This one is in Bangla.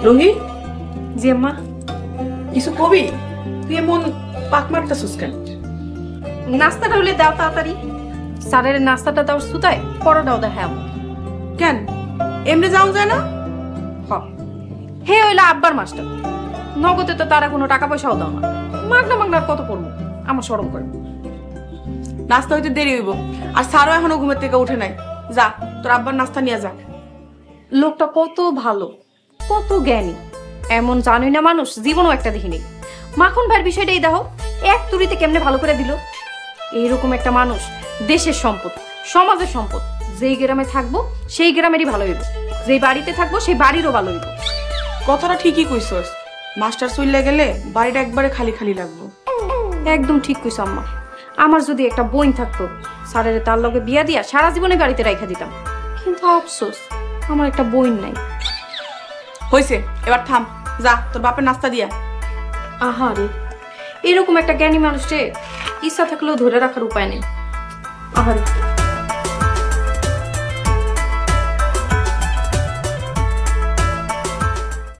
রোহি, জি আম্মা। কিছু কবি? তুই এমন পাক মারতেছিস কেন? নাস্তাটা হলে দাও তাড়াতাড়ি। স্যারের নাস্তাটা দাও সুতায়, পরোটাও দেখায় আম্মা। কেন এমনি যাও যায় না? হে হইলা আব্বার মাস্টার, নগদে তো তারা কোনো টাকা পয়সাও দাও না। মাগনা মাগনার কত পড়বো, আমার শরম করে। নাস্তা হইতে দেরি হইব, আর স্যারও এখনো ঘুমের থেকে উঠে নাই। যা, তোর আব্বার নাস্তা নিয়ে যা। লোকটা কত ভালো, কত জ্ঞানী, এমন জানোই না মানুষ জীবনও একটা দেখিনি। মাখন ভাইয়ের বিষয়টাই দেখো, এক তুড়িতে কেমনে ভালো করে দিল। এইরকম একটা মানুষ দেশের সম্পদ, সমাজের সম্পদ। যেই গ্রামে থাকবো সেই গ্রামেরই ভালো হইব, যেই বাড়িতে থাকবো সেই বাড়িরও ভালো হইব। কথাটা ঠিকই কইছস, মাস্টার চইলে গেলে বাড়িটা একবারে খালি খালি লাগবো। একদম ঠিক কইছ আম্মা। আমার যদি একটা বোন থাকতো, স্যারের তার লগে বিয়া দিয়া সারা জীবনে বাড়িতে রাইখা দিতাম। কিন্তু আফসোস, আমার একটা বোন নাই। হইছে, এবার থাম, যা তোর বাপের নাস্তা দিয়া। আহারে, এরকম একটা জ্ঞানী মানুষকে ইচ্ছা থাকলেও ধরে রাখার উপায় নেই। আহারে।